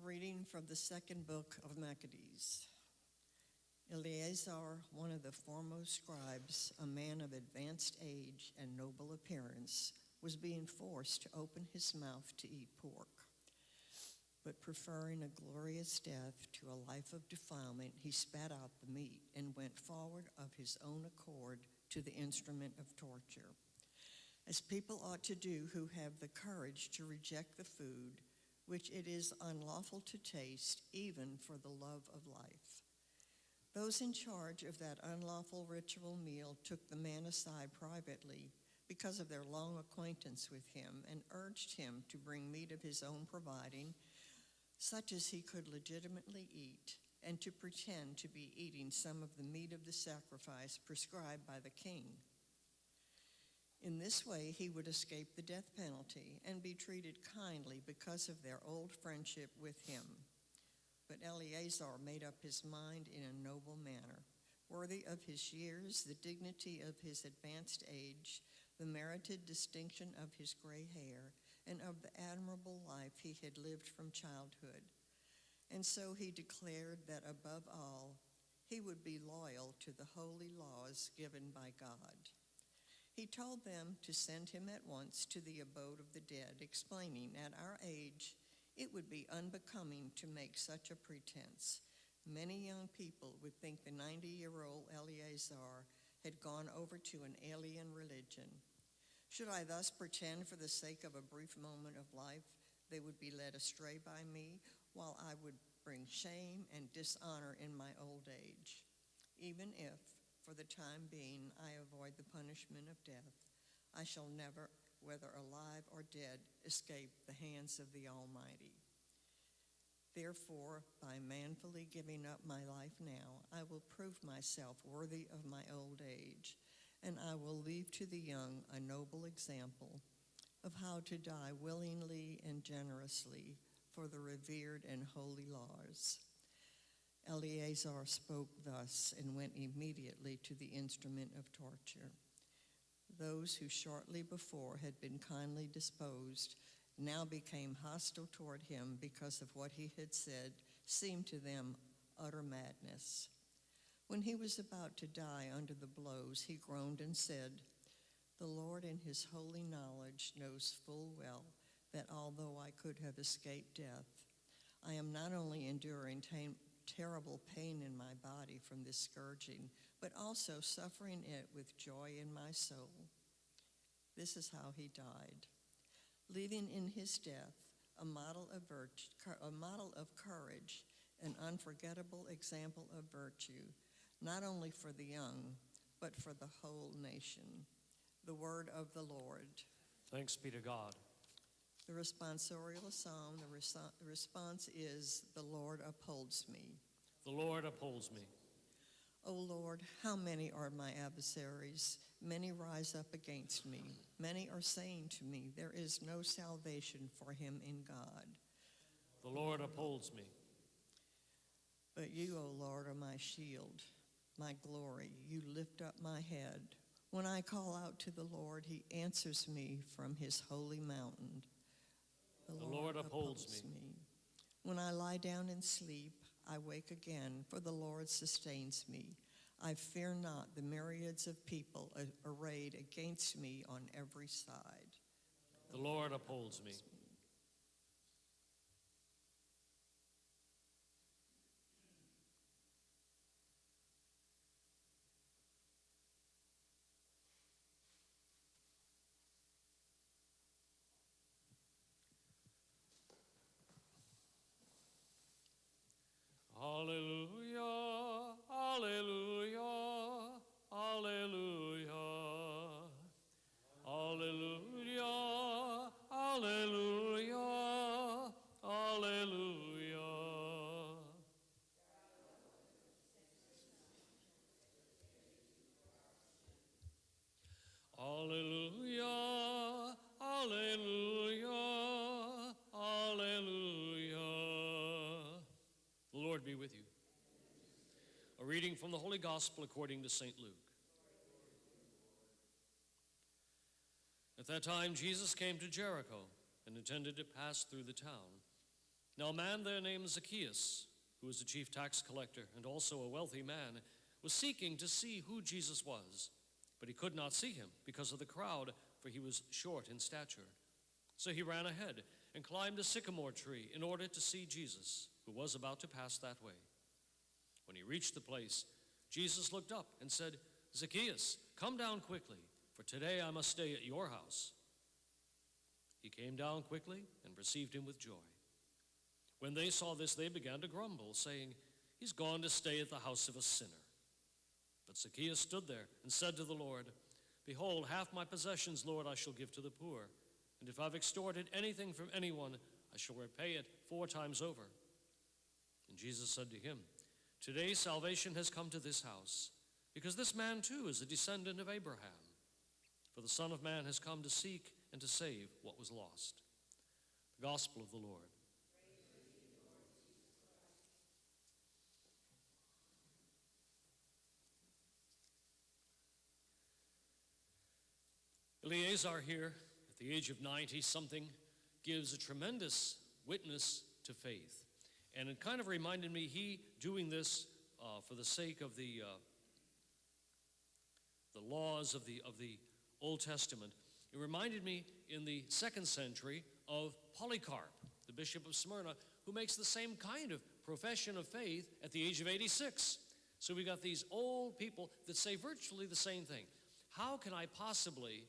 reading from the second book of Maccabees. Eleazar, one of the foremost scribes, a man of advanced age and noble appearance, was being forced to open his mouth to eat pork. But preferring a glorious death to a life of defilement, he spat out the meat and went forward of his own accord to the instrument of torture, as people ought to do who have the courage to reject the food which it is unlawful to taste, even for the love of life. Those in charge of that unlawful ritual meal took the man aside privately because of their long acquaintance with him and urged him to bring meat of his own providing, such as he could legitimately eat, and to pretend to be eating some of the meat of the sacrifice prescribed by the king. In this way, he would escape the death penalty and be treated kindly because of their old friendship with him. But Eleazar made up his mind in a noble manner, worthy of his years, the dignity of his advanced age, the merited distinction of his gray hair, and of the admirable life he had lived from childhood. And so he declared that above all, he would be loyal to the holy laws given by God. He told them to send him at once to the abode of the dead, explaining, at our age, it would be unbecoming to make such a pretense. Many young people would think the 90-year-old Eleazar had gone over to an alien religion. Should I thus pretend for the sake of a brief moment of life, they would be led astray by me, while I would bring shame and dishonor in my old age. Even if, for the time being, I avoid the punishment of death, I shall never, whether alive or dead, escape the hands of the Almighty. Therefore, by manfully giving up my life now, I will prove myself worthy of my old age, and I will leave to the young a noble example of how to die willingly and generously for the revered and holy laws. Eleazar spoke thus and went immediately to the instrument of torture. Those who shortly before had been kindly disposed now became hostile toward him because of what he had said seemed to them utter madness. When he was about to die under the blows, he groaned and said, "The Lord in his holy knowledge knows full well that although I could have escaped death, I am not only enduring terrible pain in my body from this scourging, but also suffering it with joy in my soul." This is how he died, leaving in his death a model of courage, an unforgettable example of virtue, not only for the young, but for the whole nation. The word of the Lord. Thanks be to God. The responsorial psalm, the response is, "The Lord upholds me." The Lord upholds me. O Lord, how many are my adversaries? Many rise up against me. Many are saying to me, there is no salvation for him in God. The Lord upholds me. But you, O Lord, are my shield, my glory. You lift up my head. When I call out to the Lord, he answers me from his holy mountain. The Lord upholds me. When I lie down and sleep, I wake again, for the Lord sustains me. I fear not the myriads of people arrayed against me on every side. The Lord upholds me. Hallelujah, hallelujah, hallelujah, hallelujah, hallelujah, hallelujah. Hallelujah, hallelujah, hallelujah. The Lord be with you. A reading from the Holy Gospel according to St. Luke. At that time, Jesus came to Jericho and intended to pass through the town. Now a man there named Zacchaeus, who was a chief tax collector and also a wealthy man, was seeking to see who Jesus was, but he could not see him because of the crowd, for he was short in stature. So he ran ahead and climbed a sycamore tree in order to see Jesus, who was about to pass that way. When he reached the place, Jesus looked up and said, "Zacchaeus, come down quickly, for today I must stay at your house." He came down quickly and received him with joy. When they saw this, they began to grumble, saying, "He's gone to stay at the house of a sinner." But Zacchaeus stood there and said to the Lord, "Behold, half my possessions, Lord, I shall give to the poor. And if I've extorted anything from anyone, I shall repay it 4 times over." And Jesus said to him, "Today salvation has come to this house, because this man too is a descendant of Abraham. For the Son of Man has come to seek and to save what was lost." The Gospel of the Lord. Eleazar here, at the age of 90-something, gives a tremendous witness to faith. And it kind of reminded me, he doing this for the sake of the laws of the Old Testament. It reminded me in the 2nd century of Polycarp, the Bishop of Smyrna, who makes the same kind of profession of faith at the age of 86. So we got these old people that say virtually the same thing. How can I possibly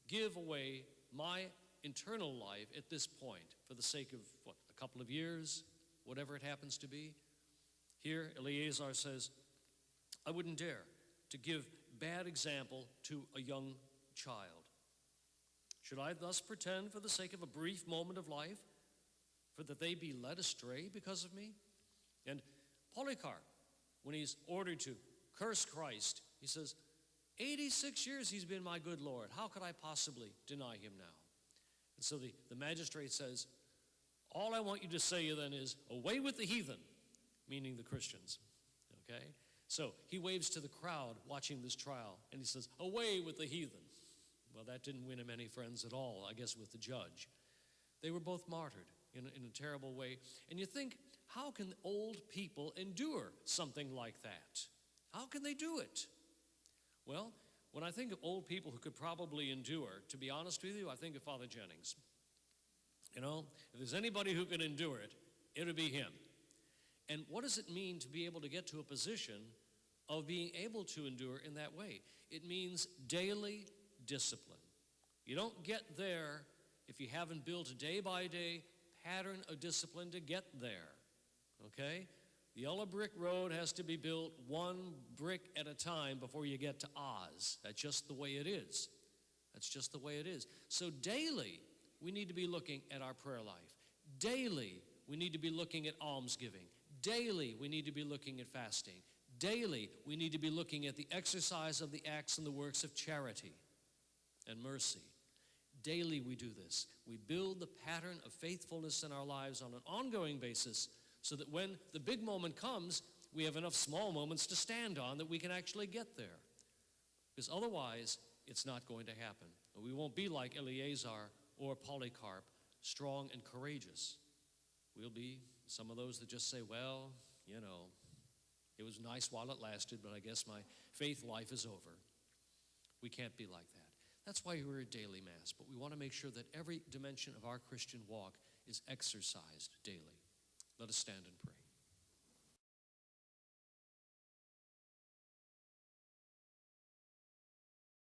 give away my eternal life at this point for the sake of, a couple of years, whatever it happens to be? Here, Eleazar says, I wouldn't dare to give bad example to a young child. Should I thus pretend for the sake of a brief moment of life, for that they be led astray because of me? And Polycarp, when he's ordered to curse Christ, he says, 86 years he's been my good Lord. How could I possibly deny him now? And so the magistrate says, all I want you to say then is, away with the heathen, meaning the Christians, okay? So he waves to the crowd watching this trial, and he says, away with the heathen. Well, that didn't win him any friends at all, I guess, with the judge. They were both martyred in a terrible way. And you think, how can old people endure something like that? How can they do it? Well, when I think of old people who could probably endure, to be honest with you, I think of Father Jennings. You know, if there's anybody who could endure it, it would be him. And what does it mean to be able to get to a position of being able to endure in that way? It means daily discipline. You don't get there if you haven't built a day-by-day pattern of discipline to get there, okay? The yellow brick road has to be built one brick at a time before you get to Oz. That's just the way it is. That's just the way it is. So daily, we need to be looking at our prayer life. Daily, we need to be looking at almsgiving. Daily, we need to be looking at fasting. Daily, we need to be looking at the exercise of the acts and the works of charity and mercy. Daily, we do this. We build the pattern of faithfulness in our lives on an ongoing basis, so that when the big moment comes, we have enough small moments to stand on that we can actually get there. Because otherwise, it's not going to happen. We won't be like Eleazar or Polycarp, strong and courageous. We'll be some of those that just say, well, you know, it was nice while it lasted, but I guess my faith life is over. We can't be like that. That's why we're at daily Mass, but we want to make sure that every dimension of our Christian walk is exercised daily. Let us stand and pray.